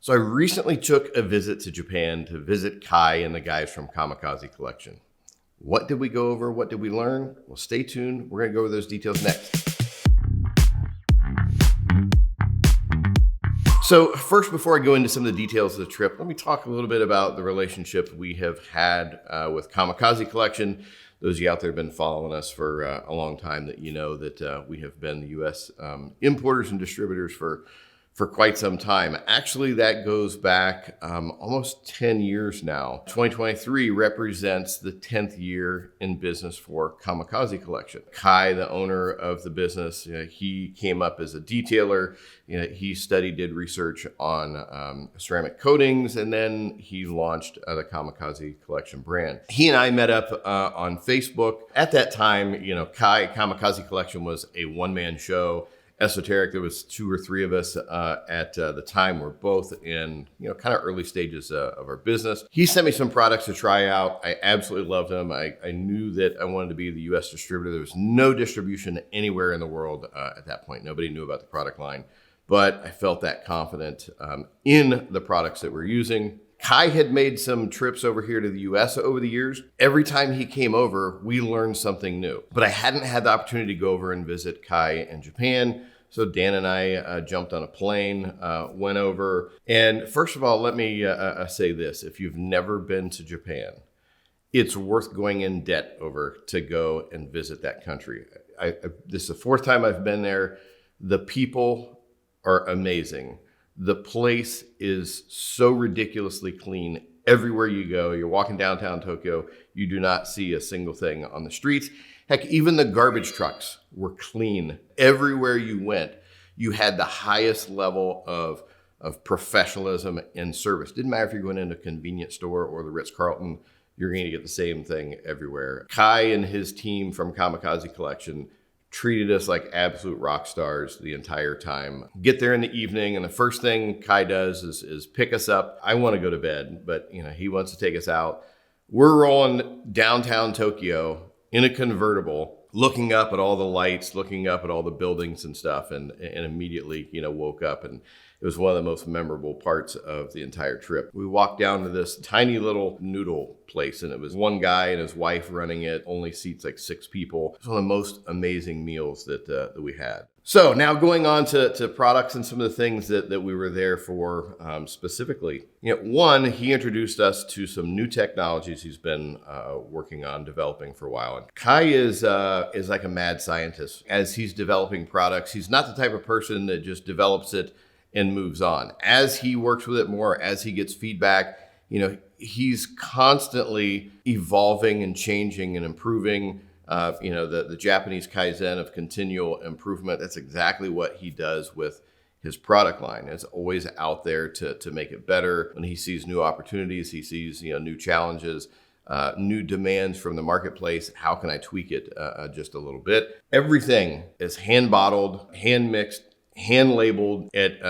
So I recently took a visit to Japan to visit Kai and the guys from Kamikaze Collection. What did we go over? What did we learn? Well, stay tuned. We're going to go over those details next. So first, before I go into some of the details of the trip, let me talk a little bit about the relationship we have had with Kamikaze Collection. Those of you out there have been following us for a long time, that you know that we have been the U.S. Importers and distributors for quite some time. Actually, that goes back almost 10 years now. 2023 represents the 10th year in business for Kamikaze Collection. Kai, the owner of the business, he came up as a detailer. He did research on ceramic coatings, and then he launched the Kamikaze Collection brand. He and I met up on Facebook. At that time, Kamikaze Collection was a one-man show. ESOTERIC, there was 2 or 3 of us at the time. We're both in, kind of early stages of our business. He sent me some products to try out. I absolutely loved them. I knew that I wanted to be the U.S. distributor. There was no distribution anywhere in the world at that point. Nobody knew about the product line, but I felt that confident in the products that we're using. Kai had made some trips over here to the US over the years. Every time he came over, we learned something new. But I hadn't had the opportunity to go over and visit Kai in Japan. So Dan and I jumped on a plane, went over. And first of all, let me say this. If you've never been to Japan, it's worth going in debt over to go and visit that country. This is the 4th time I've been there. The people are amazing. The place is so ridiculously clean. Everywhere you go, you're walking downtown Tokyo, you do not see a single thing on the streets. Heck, even the garbage trucks were clean. Everywhere you went, you had the highest level of professionalism and service. Didn't matter if you're going into a convenience store or the Ritz-Carlton, you're going to get the same thing everywhere. Kai and his team from Kamikaze Collection treated us like absolute rock stars the entire time. Get there in the evening, and the first thing Kai does is pick us up. I want to go to bed, but he wants to take us out. We're rolling downtown Tokyo in a convertible, looking up at all the lights, looking up at all the buildings and stuff, and immediately, woke up, and it was one of the most memorable parts of the entire trip. We walked down to this tiny little noodle place, and it was one guy and his wife running it, only seats like 6 people. It was one of the most amazing meals that we had. So now going on to products and some of the things that we were there for specifically. One, he introduced us to some new technologies he's been working on developing for a while. And Kai is like a mad scientist. As he's developing products, he's not the type of person that just develops it and moves on. As he works with it more, as he gets feedback, he's constantly evolving and changing and improving. The Japanese Kaizen of continual improvement. That's exactly what he does with his product line. It's always out there to make it better. When he sees new opportunities, he sees new challenges, new demands from the marketplace. How can I tweak it just a little bit? Everything is hand bottled, hand mixed, hand labeled at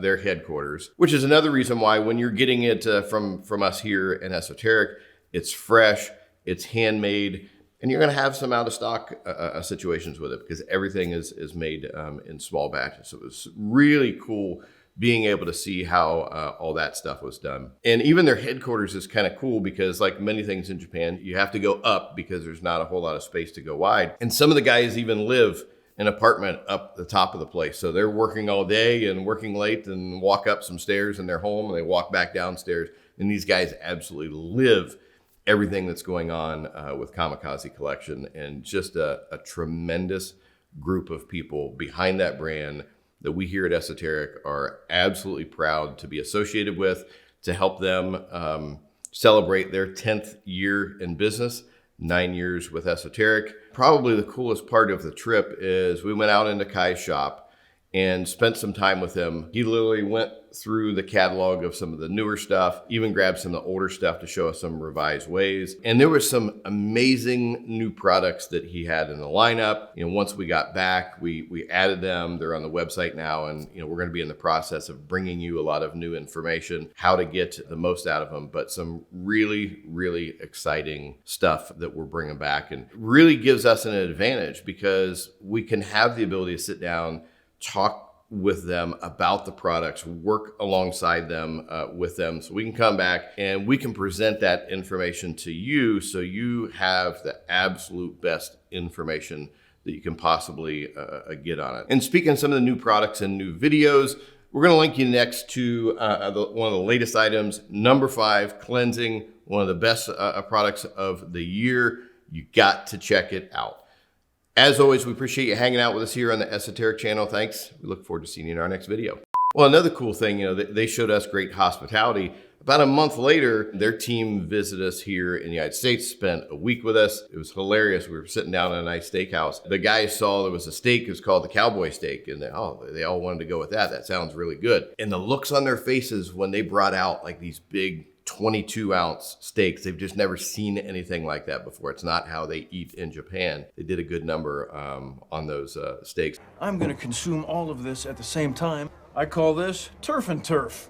their headquarters, which is another reason why when you're getting it from us here in ESOTERIC, it's fresh, it's handmade, and you're going to have some out of stock situations with it because everything is made in small batches. So it was really cool being able to see how all that stuff was done. And even their headquarters is kind of cool because, like many things in Japan, you have to go up because there's not a whole lot of space to go wide. And some of the guys even live an apartment up the top of the place. So they're working all day and working late and walk up some stairs in their home and they walk back downstairs. And these guys absolutely live everything that's going on with Kamikaze Collection, and just a tremendous group of people behind that brand that we here at ESOTERIC are absolutely proud to be associated with, to help them celebrate their 10th year in business, 9 years with ESOTERIC. Probably the coolest part of the trip is we went out into Kai's shop and spent some time with him. He literally went through the catalog of some of the newer stuff, even grabbed some of the older stuff to show us some revised ways. And there were some amazing new products that he had in the lineup. Once we got back, we added them. They're on the website now, and we're going to be in the process of bringing you a lot of new information, how to get the most out of them, but some really, really exciting stuff that we're bringing back, and really gives us an advantage because we can have the ability to sit down, talk with them about the products, work alongside them with them, so we can come back and we can present that information to you so you have the absolute best information that you can possibly get on it. And speaking of some of the new products and new videos, we're going to link you next to one of the latest items, number 5, cleansing, one of the best products of the year. You got to check it out. As always, we appreciate you hanging out with us here on the Esoteric channel. Thanks. We look forward to seeing you in our next video. Well, another cool thing, they showed us great hospitality. About a month later, their team visited us here in the United States, spent a week with us. It was hilarious. We were sitting down at a nice steakhouse. The guys saw there was a steak. It was called the cowboy steak. And they all wanted to go with that. That sounds really good. And the looks on their faces when they brought out like these big 22-ounce steaks. They've just never seen anything like that before. It's not how they eat in Japan. They did a good number on those steaks. I'm going to consume all of this at the same time. I call this turf and turf.